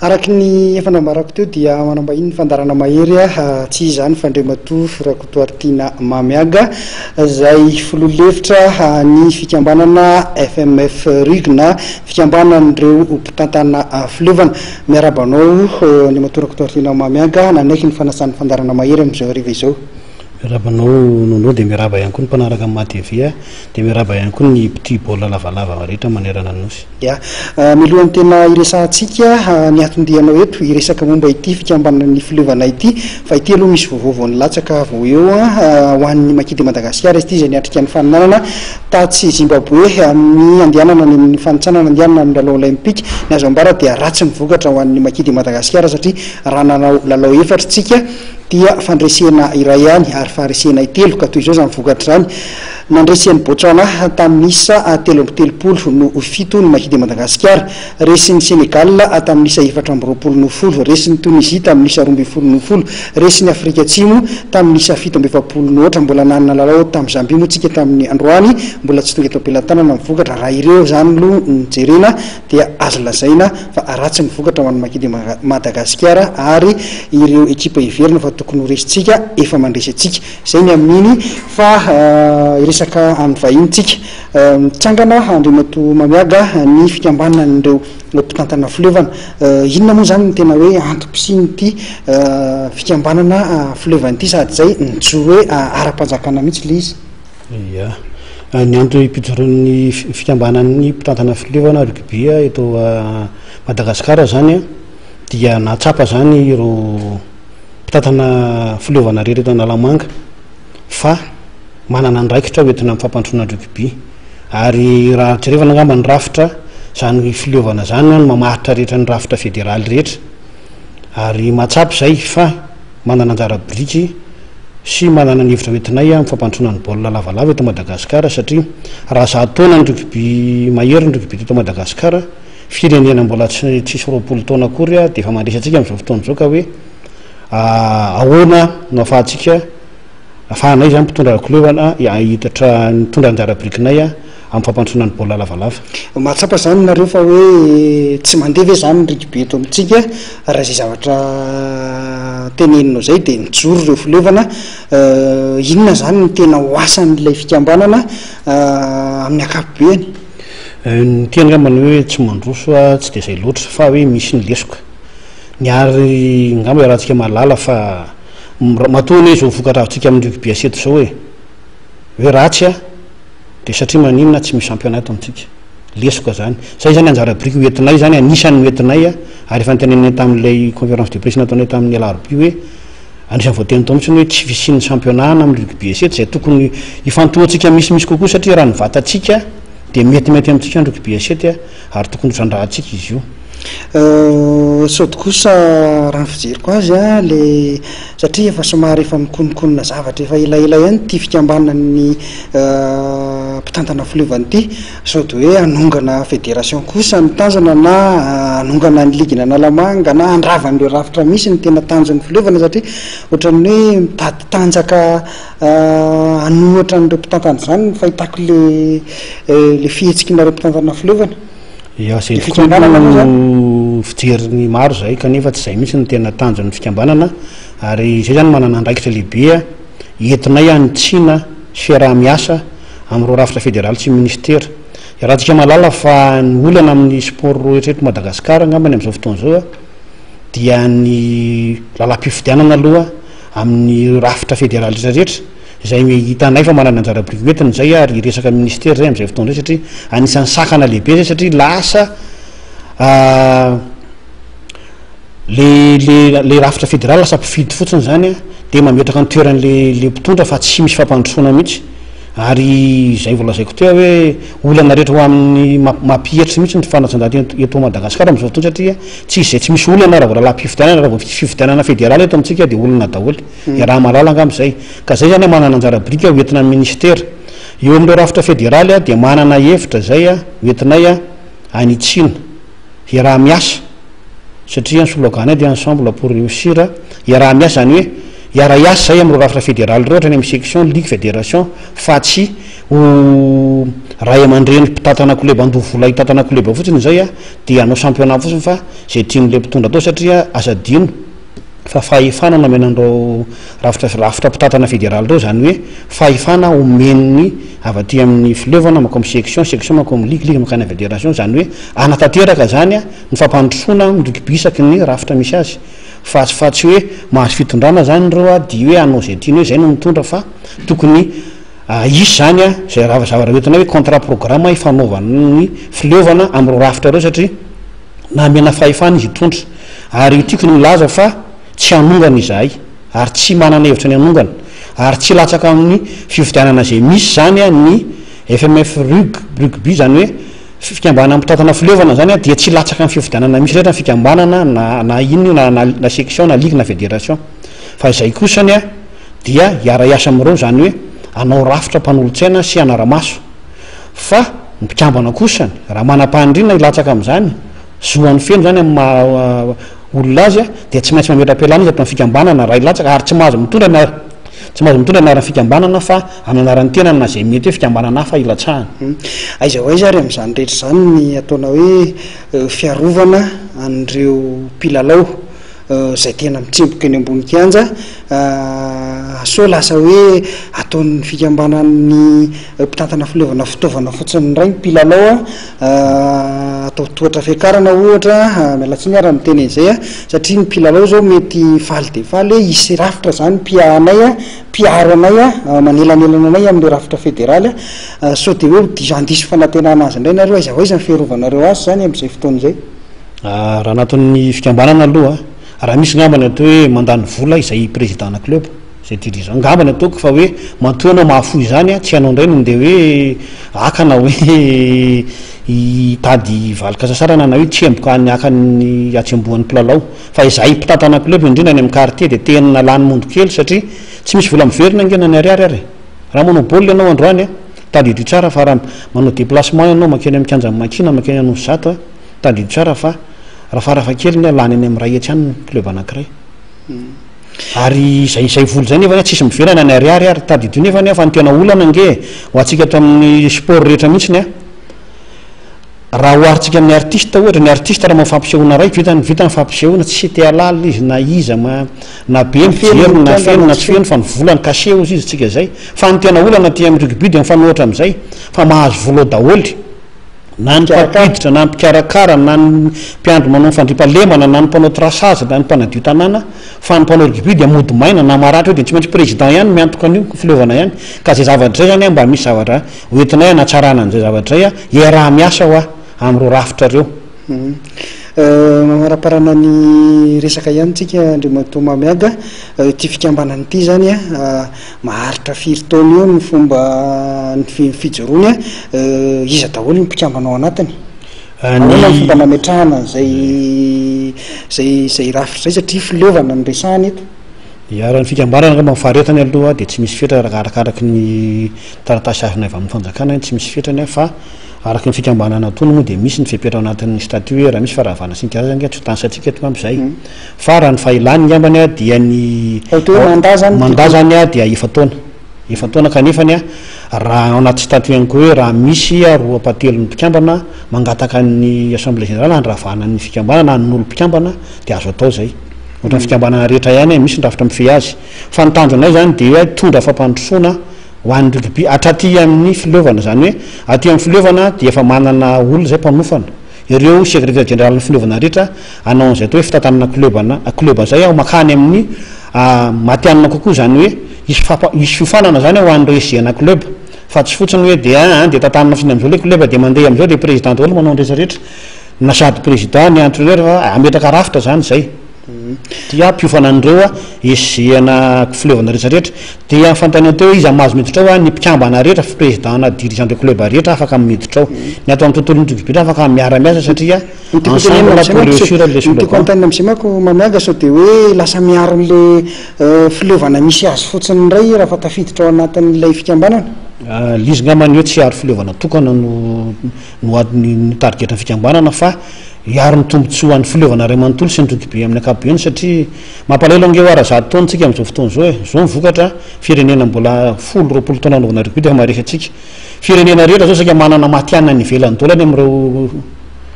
Araky ny efa nambarako teo dia manambahiny fandarana mahery tsy izany fandrematoa rakotoaritiana Mamiaga izay filolevitra ny fikambanana FMF Rigna fikambanan'ireo mpitantana filovana miarabanao ny matora rakotoaritiana Mamiaga nanaiky ny fanasan'ny fandarana mahery amin'izao hariva izao. Miarabanao nono dia miraba ihany koa ny mpanaraka amin'ny Matevia dia miraba ihany koa ny petit baolina lavalava rehetra manerana nosy. Ya milohan'ny tena iresantsika ny atondianao eto iresaka momba ity fikambanan'ny filovana ity fa ity aloha misy vaovao ny latsaka vao eo ho an'ny Makidy Madagasikara izy ity izay niatrika ny faninanana tatsy Zimbabwe amin'ny andehanana ny amin'ny fanitsanana andehanana amin'ny lalao olympique ny azo ambara dia ratsy ny vokatra ho an'ny Makidy Madagasikara satria raha nanao lalao efatra tsika dia fandresena iray ihany ary faharesena itelo ka toy izao zany vokatra zany nandresen'ny Botswana tamin'ny isa 3 no 7 ny Makidy Madagasikara, resin'ny Senegal tamin'ny isa 4 resin'ny Tunisie tamin'ny isa 2 resin'ny Afrika Atsimo tamin'ny isa 7 no oatra mbola nanana lalao tamin'ny Zambie moa tsika tamin'ny androany mbola tsy tonga eto am-pelantanana ny vokatra raha ireo zany lo nijerena dia azo lazaina fa ratsy ny vokatra ho an'ny Makidy Madagasikara ary ireo ekipa iverina fa tokony horesitsika efa mandresy atsika zay ny amin'iny fa iresaka amin'ny vahintsika mitsangana Andriamatoa Mamiaga ny fikambanan'ireo mpitantana filovana inona moa zany ny tena hoe antom-pisiny ity fikambanana filovana ity sady zay nitso hoe ara-panjakana mihitsy le izy. Ya ny antony hipidiran'ny fikambanan'ny mpitantana filovana rugby eto Madagasikara zany dia natsapa zany ireo mpitantana filovana rehetra Analamanga fa manana ndraikitra hoentina amin'ny fampandroana rugby ary raha jerevana angamba ny rafitra zany filovana zany no mamaritra rehetra ny rafitra federaly rehetra ary mahatsapy zay fa manana anjara biriky sy manana ny hevitra hoentinay amin'ny fampandroana ny baolina lavalava eto Madagasikara satria raha za taona ny rugby mahery ny rugby eto Madagasikara firenena mbola tsisy 20 taona akory dia efa mandresantsika amin'izao fotoana izao ka hoe ahoana no ahafahantsika ahafahanay zany mpitondra filovana hitatra mitondra anjara birikinay amin'ny fampandroana ny baolina lavalava. Mahatsapa zany nareo fa hoe tsy mandeha ve zany rugby eto amintsika raha zay zavatra teneninao zay dia nijoro ireo filovana inona zany ny tena hoasan'ilay fikambanana amin'ny akapobeany? Ny tena ngambany hoe tsy mandroso tsy dia zay loatra fa hoe misy ny lesoka ny ary ngamba rahantsika malala fa matoana hoe zao vokatra avintsika amin'ny rugby aseto zao hoe ratsy dia satria maninona tsy misy championnat amintsika lesoka zany zay zany anjara biriky hoentinay zany anisan'ny hoentinay ary efa nitenenay tamin'ilay conférence de presse nataonay tamin'ny alarobia hoe anisan'ny voateny tao mihitsy hoe tsy fisian'ny championnat amin'ny rugby aseto zay tokony ifantohantsika misimisy kokoa satria raha ny vatantsika dia metimety amintsika ny rugby aseto ary tokony hotrandrahantsika izy io. Saoty kosa raha ny fijeriko azy le satria efa somary efa mikonikonina zavatra efa elaela ihany ty fikambanan'ny mpitantana filovana ity saoty hoe anongana fédération kosa ny tanjana na anongana ny ligina Analamanga na andravan'ireo rafitra misy ny tena tanjon'ny filovana satria ohatran'ny hoe mitady tanjaka anohatra n'ireo mpitantana zany ny fahitako le fihetsikinareo mpitantana filovana. Ya zay tokony fijeriny maro zay kanefa tsy zay mihitsy ny tena tanjon'ny fikambanana ary zay zany manana andraikitra lehibe entinay anitsina sy fiaraha-miasa amin'ireo rafitra federaly sy ministera raha tsika malala fa ny olana amin'ny sport rehetrareto Madagasikara ngambany amin'izao fotoana zao dia ny lalam-pifidianana aloha amin'ny rafitra federaly rehetrarehetra zay hitanay fa manana anjara biriky hoentina zay ary resaka ministera zay amin'izay fotoana zay satria anisan'ny sakana lehibe zay satria lasa le rafitra federaly lasa mpifidy fotsiny zany dia mametraka ny toeran'le mpitondra fa tsy misy fampandrosoana mihitsy ary zay volazaiko teo hoe olana rehetra ho amin'ny mampihitry mihitsy ny fanatsanjana eto Madagasikara amin'izao fotoana satria tsy zay tsy misy olana raha vola lampifidianana raha fifidianana federaly eto amintsika dia olana daholo raha malala angamb'izay ka zay zany manana anjara biriky hoentina ministera eo amin'ireo rafitra federaly dia manana hevitra zay hoentinay anitsina iaraha-miasa satria ny slogan dia ensemble pour réussir iaraha-miasa zany hoe iara-iasa zay amin'ireo rafitra federaly reo ohatra ny amin'ny section ligue fédération fa tsy ho raha aman-dreny mpitatana koleba andovola hitatana koleba fotsiny zay a dia anao championnat fotsiny fa zay tian'le mpitondra atao satria asadino fa fahefana namenandreo rafitra mpitatana fédéral reo zany hoe fahefana omen'ny avaty amin'ny fileovana mako amin'ny section mako amin'ny ligue makany fédération zany hoe anatanteraka zany a ny fampandrosoana rugby isaky ny rafitra misy azy fa tsy hoe mahazo fitondrana zany reo a di hoe anao zay tiany hoe zay no mitondra fa tokony isy zany a zay zavatra entina hoe contrat programme ifanaovany fileovana am'ireo rafitra reo satria namena fahefana izy hitondra ary tiako ny milaza fa tsy anongana izahay ary tsy manana hevitra ny anongana ary tsy latsaka amin'ny fifidianana zay misy zany a ny FMF rugby zany hoe fikambanana mpitatana fileovana zany a dia tsy latsaka amin'ny fifidianana misy rehetra ny fikambanana na ino na section na ligue na fédération fa izay kosany a dia iara-iasa amin'ireo zany hoe anao rafitra mpanolotsaina sy anara-maso fa mpikambana kosany raha manam-pahandrina ilatsaka amin'izany zoan'ny feno zany amin'ny olona azy a dia tsy maintsy mametra-pialana izy ato amin'ny fikambanana raha ilatsaka ary tsy mahazo mitondra anaran'ny fikambanana fa amin'ny anaran'ny tena na zay mety hoe fikambanana hafa ilatsahany aiza ho aiza ary amin'izany rehetra zany ny ataona hoe fiarovana an'ireo mpilalao zay tena mitsimboka eny ambony kianja so lasa hoe ataon'ny fikambanan'ny mpitantana fileovana fitaovana fotsiny ray mpilalao atao tohatra fiakarana ohatra mialatsy ny ara miteny izay a satria ny mpilalao zao mety faly de faly hoe isy rafitra zany mpiahanay a mpiaro anay a manelanelana anay amin'le rafitra fédéral a so de hoe diso fanantenana azy indray nareo aiza ho aiza ny fiarovanareo azy zany amin'izay fotoana izay raha anatin'ny fikambanana aloha raha misy ngambany atao hoe mandany vola izay président na club zay dirigeant ngambany ataoko fa hoe mantoa anao mahafoy zany a tsy anao indray nde hoe akana hoe itady valika sasarana na hoe tsemboka ny akany atsembohan'ny mpilalao fa izahay mpitatana club indrindra ny amin'ny quartier dia tena lany mondo kely satria tsy misy vola miverina ngena ny ariary ary raha manao baolina anao androany a tadidio tsara fa raha manao déplacement ianao makeny amin'ny kianja makina makeny anao zato a tadidio tsara fa raha farafa kelyny a lany any amin'ny ray etsy any ny club anankiray ary zay volo zay nefa tsisy miverana ny ariary ary tadidio nefa ny fa ny tena olana nge ho atsika ato amin'ny sport rehetra mihitsiny a raha oharitsika amin'ny artiste ohatra ny artiste raha mafampisehoana ray vitany fampisehoana tsy te alala izy na iza na be mijery na feno na tsy feno fa ny volany cachet ozy izy tsika zay fa ny tena olana ty amin'ny rugby dia mifanohatra amin'izay fa mahazo vola daholy na ny mpapiditra na ny mpikarakara na ny mpiandro manao fandripalemana na ny mpanao traçage na ny mpanadio tanàna fa ny mpanao rugby dia mody maina na maratra dia tsy maintsy président ihany miantoka an'io fileovana ihany ka zay zavatra zay zany mba misy zavatra hoentinay anatsarana an'izay zavatra zay a iaraha miasa ho a amin'ireo rafitra reo mamaraparana ny resaka ihany tsika andriamato mamiaga ty fikambanany ity zany a maharitra firy taona eo ny fomba ny fijorony a iza daholo ny mpikambanao anatiny ny fomba nametrahana zay rafitra zay satria fileovana ny resahany eto raha ny fikambanana ka mafaretany aloha dia tsy misy fetra arakaraky ny taratasy azona avy amin'ny fanjakana tsy misy fetrany fa araky ny fikambanana tony moa dia misy ny fipetra anatin'ny statut hoe raha misy faravana sintia zany tsy hotansatsika eto amin'izay fa raha ny fahailany ngambany a dia ny manda zany a dia efa taona kanefany a raha anaty statut ihany koa hoe raha misy a roa patelo ny mpikambana mangataka ny assemblée générale andravana ny fikambanana na n'olo mpikambana dia azo atao zay ohatra ny fikambanana rehetra ihany misy ny rafitra mifehy azy fa ny tanjo anay zany dia hoe tondra fampandrosoana ho an'ny rugby atraty amin'ny fileovana zany hoe aty amin'ny fileovana dia efa manana olona zay mpanofana ireo secrétaire général ny fileovana rehetra anao an'izay atao hoe fitatanana club zay aho makany amin'ny matianina kokoa zany hoe isy fiofanana zany ho an'ireo SG-na club fa tsy fotsiny hoe dia tatanina fina am'izao le club dia mandeha am'izao le président daholo manao rehetrarehetra na sady président ny entraîneur fa ametraka rafitra zany zay dia mpiofana an'ireo a SG-na fileovana rehetrarehetra dia fantany teo hoe izy amazo miditra ao a ny mpikambana rehetra président na dirigeant de club rehetra afaka miditra ao ny atao amin'ny tontolony rugby afaka miara-miasa satria ensemble antany am'zay mako mamiaga sao dia hoe lasa miaro n'le fileovana misy azy fotsiny ray raha fa tafiditra ao anatin'ilay fikambanana lizynga maneo tsy ary fileovana tokana no adiny targetra fikambanana fa iaro ny tombontsoa ho an'ny fileovana ray manontolo sy ny rugby amin'ny ankapobeny satria mampalahelo ange ara zato taona tsika amin'izao fotoana zao zao mivokatra firenena mbola 10-20 taona anaovana rugby dia marehefa atsika firenena rehetra zao sika manana matianina ny ivelany taolany amin'ireo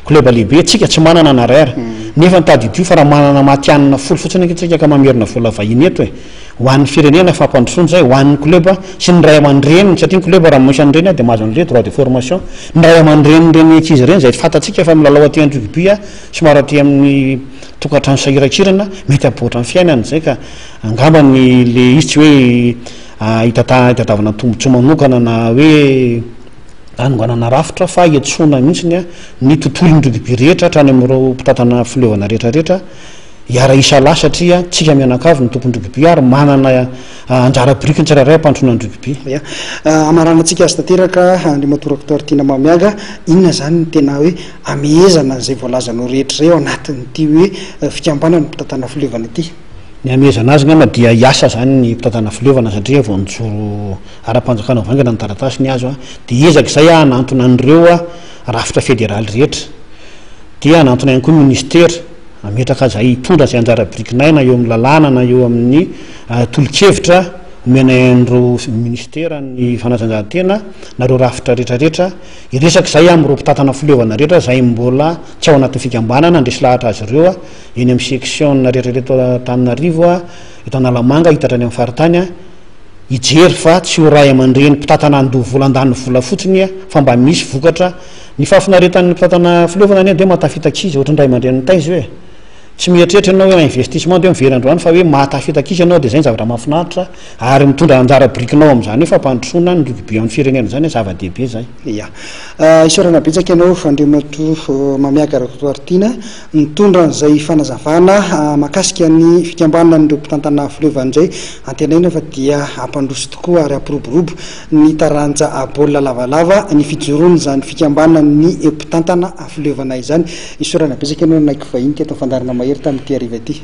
club lehibe tsika tsy manana na rara nefa nitady dio fa raha manana matianina folo fotsiny tsika ka mamerina vola vahiny eto ho an'ny firenena fampandrosoana zay ho an'ny club sy ny ray aman-dreniny satria ny club raha misy an'ireny dia mahazo an'ireny droit de formation ny ray aman-dreniny reny ankizy ireny zay fatatsika fa milalao aty amin'ny rugby somary aty amin'ny tokantrano sahirakirana mety aboatra ny fiainany zay ka angambany le izy tsy hoe hitatavana tombontsoa manokana na hoe anonganana rafitra fa iantsona mihitsiny ny tontolony rugby rehetra hatrany amin'ireo mpitatana fileovana rehetrarehetra iara isa lahy satria tsika mianakavy ny tompony rugby ary manana anjara biriky ny tsirairay ampandrona ny rugby amaranantsika azy tanteraka andrimatoraktor tiana mamiaga inona zany ny tena hoe amehezana zay voalazanao rehetra zay ao anatin'ity hoe fikambanana ny mpitatana fileovana ity ny amehezana azy ngamba dia iasa zany ny mpitatana fileovana satria vao nijoro ara-panjakana vangana ny taratasy ny azo dia ezaka izay anantona an'ireo rafitra federaly rehetra dia anantona ihany koa ministera ametraka zay hitondra zay anjara birikinay na eo amin'ny lalàna na eo amin'ny tolokevitra omena an'ireo ministera ny fanatanjahantena nareo rafitra rehetrarehetra iresaka izay amin'ireo mpitatana fileovana rehetra zay mbola tsy ao anatin'ny fikambanana ndresy lahatra azy ireo eny amin'ny section rehetrarehetra Tananarivo eto Analamanga hitatra any amin'ny faritany ijery fa tsy ho ray aman-dreny mpitatana andoha volan-daniny vola fotsiny fa mba misy vokatra ny fafinaretan'ny mpitatana fileovana any dia matafitaka izy ohatry ny ray aman-dreny taizy hoe tsy mieritreritra ianao hoe investissement dia mivery androany fa hoe mahatafitaka izy ianao dia zay ny zavatra mahafinaritra ary mitondra anjara birikinao amin'izany hoe fampandrosoana ny rugby amin'ny firenena zany zava-dehibe zay isorana betsaka ianao fandriamato mamiaga rakotoaritiana mitondra n'izay fanazavana makasika ny fikambanana n'ireo mpitantana fileovana zay antenaina fa dia ampandroso tokoa ary ampiroborobo ny taranja baolina lavalava ny fijoroany zany fikambanana ny mpitantana fileovana izany isorana betsaka ianao naiky vahiny teto fandarana mahery tamin'ity ariva ity